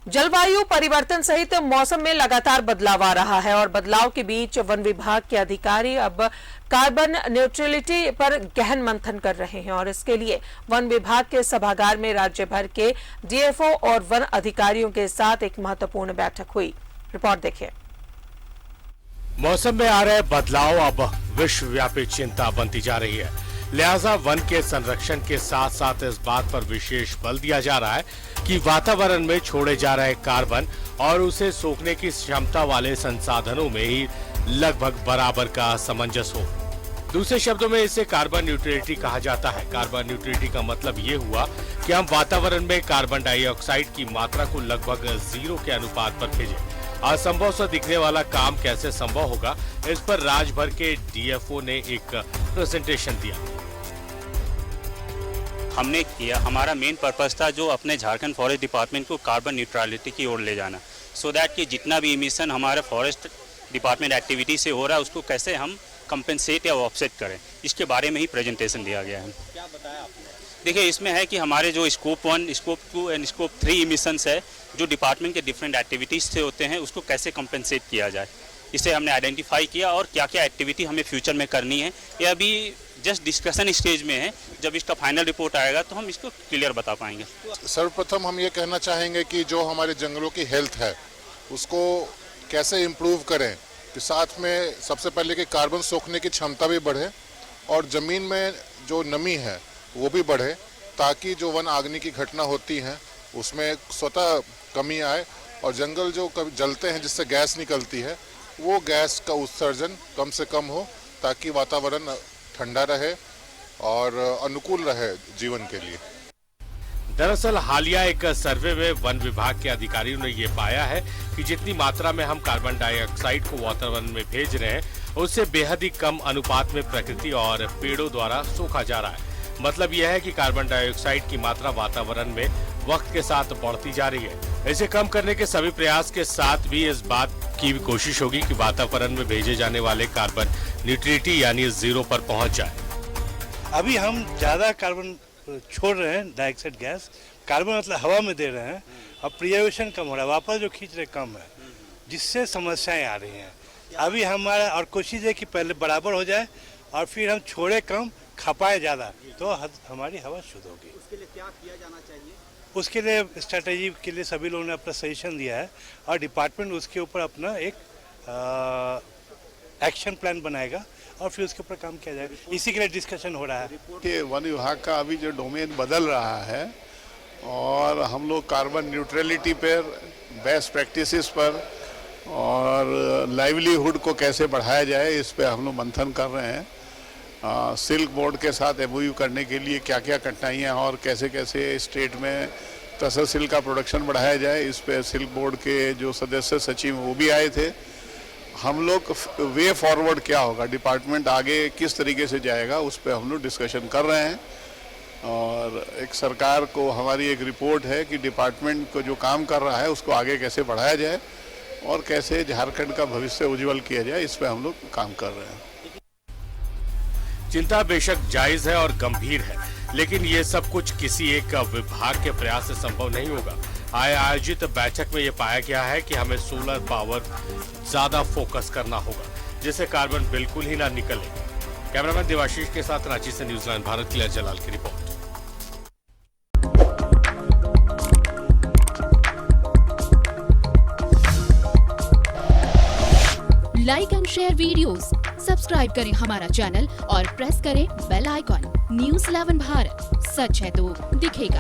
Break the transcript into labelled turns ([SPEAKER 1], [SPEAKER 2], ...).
[SPEAKER 1] जलवायु परिवर्तन सहित मौसम में लगातार बदलाव आ रहा है और बदलाव के बीच वन विभाग के अधिकारी अब कार्बन न्यूट्रलिटी पर गहन मंथन कर रहे हैं और इसके लिए वन विभाग के सभागार में राज्य भर के डीएफओ और वन अधिकारियों के साथ एक महत्वपूर्ण बैठक हुई। रिपोर्ट देखिए।
[SPEAKER 2] मौसम में आ रहे बदलाव अब विश्वव्यापी चिंता बनती जा रही है, लिहाजा वन के संरक्षण के साथ साथ इस बात पर विशेष बल दिया जा रहा है कि वातावरण में छोड़े जा रहे कार्बन और उसे सोखने की क्षमता वाले संसाधनों में ही लगभग बराबर का सामंजस्य हो। दूसरे शब्दों में इसे कार्बन न्यूट्रलिटी कहा जाता है। कार्बन न्यूट्रलिटी का मतलब ये हुआ कि हम वातावरण में कार्बन डाइऑक्साइड की मात्रा को लगभग 0 के अनुपात पर भेजें। असंभव सा दिखने वाला काम कैसे संभव होगा, इस पर राज्य भर के डीएफओ ने एक प्रेजेंटेशन दिया।
[SPEAKER 3] हमने किया, हमारा मेन पर्पस था जो अपने झारखंड फॉरेस्ट डिपार्टमेंट को कार्बन न्यूट्रलिटी की ओर ले जाना, सो दैट कि जितना भी इमिशन हमारे फॉरेस्ट डिपार्टमेंट एक्टिविटी से हो रहा है उसको कैसे हम कंपेंसेट या ऑफसेट करें, इसके बारे में ही प्रेजेंटेशन दिया गया है।
[SPEAKER 4] क्या बताया आपने?
[SPEAKER 3] देखिए, इसमें है कि हमारे जो scope 1, scope 2 and scope 3 emissions है जो डिपार्टमेंट के डिफरेंट एक्टिविटीज़ से होते हैं उसको कैसे कंपेंसेट किया जाए, इसे हमने आइडेंटिफाई किया और क्या क्या एक्टिविटी हमें फ्यूचर में करनी है। ये अभी जस्ट डिस्कशन स्टेज में है, जब इसका फाइनल रिपोर्ट आएगा तो हम इसको क्लियर बता पाएंगे।
[SPEAKER 5] सर्वप्रथम हम ये कहना चाहेंगे कि जो हमारे जंगलों की हेल्थ है उसको कैसे इम्प्रूव करें, कि साथ में सबसे पहले कि कार्बन सोखने की क्षमता भी बढ़े और ज़मीन में जो नमी है वो भी बढ़े, ताकि जो वन आगनी की घटना होती है उसमें स्वतः कमी आए और जंगल जो कभी जलते हैं जिससे गैस निकलती है वो गैस का उत्सर्जन कम से कम हो, ताकि वातावरण ठंडा रहे और अनुकूल रहे जीवन के लिए।
[SPEAKER 2] दरअसल हालिया एक सर्वे में वन विभाग के अधिकारियों ने ये पाया है कि जितनी मात्रा में हम कार्बन डाइऑक्साइड को वातावरण में भेज रहे हैं उससे बेहद ही कम अनुपात में प्रकृति और पेड़ों द्वारा सोखा जा रहा है। मतलब यह है कि कार्बन डाइऑक्साइड की मात्रा वातावरण में वक्त के साथ बढ़ती जा रही है। इसे कम करने के सभी प्रयास के साथ भी इस बात की कोशिश होगी कि वातावरण में भेजे जाने वाले कार्बन न्यूट्रलिटी यानी 0 पर पहुंच जाए।
[SPEAKER 6] अभी हम ज्यादा कार्बन छोड़ रहे हैं, डाइऑक्साइड गैस, कार्बन मतलब हवा में दे रहे हैं और प्रिजर्वेशन कम हो रहा है, वापस जो खींच रहे कम है, जिससे समस्याएं आ रही हैं। अभी हमारा और कोशिश है कि पहले बराबर हो जाए और फिर हम छोड़े कम, खपाए ज़्यादा, तो हमारी हवा शुद्ध होगी।
[SPEAKER 4] उसके लिए क्या किया जाना चाहिए?
[SPEAKER 6] उसके लिए स्ट्रेटेजी के लिए सभी लोगों ने अपना सजेशन दिया है और डिपार्टमेंट उसके ऊपर अपना एक एक्शन प्लान बनाएगा और फिर उसके ऊपर काम किया जाएगा। इसी के लिए डिस्कशन हो रहा है
[SPEAKER 7] कि वन विभाग का अभी जो डोमेन बदल रहा है और हम लोग कार्बन न्यूट्रलिटी पर, बेस्ट प्रैक्टिसेस पर और लाइवलीहुड को कैसे बढ़ाया जाए इस पे हम लोग मंथन कर रहे हैं। सिल्क बोर्ड के साथ एमओयू करने के लिए क्या क्या कठिनाइयाँ और कैसे कैसे स्टेट में तसर सिल्क का प्रोडक्शन बढ़ाया जाए, इस पे सिल्क बोर्ड के जो सदस्य सचिव वो भी आए थे। हम लोग वे फॉरवर्ड क्या होगा, डिपार्टमेंट आगे किस तरीके से जाएगा, उस पर हम लोग डिस्कशन कर रहे हैं। और एक सरकार को हमारी एक रिपोर्ट है कि डिपार्टमेंट को जो काम कर रहा है उसको आगे कैसे बढ़ाया जाए और कैसे झारखंड का भविष्य उज्जवल किया जाए, इस पर हम लोग काम कर रहे हैं।
[SPEAKER 2] चिंता बेशक जायज है और गंभीर है, लेकिन ये सब कुछ किसी एक विभाग के प्रयास से संभव नहीं होगा। आयोजित बैठक में ये पाया गया है कि हमें सोलर पावर ज्यादा फोकस करना होगा, जिससे कार्बन बिल्कुल ही ना निकले। कैमरामैन देवाशीष के साथ रांची से न्यूज़9 भारत के लिए जलाल की report.
[SPEAKER 8] Like and share videos, subscribe करें हमारा चैनल और प्रेस करें बेल आइकॉन। न्यूज़11 भारत, सच है तो दिखेगा।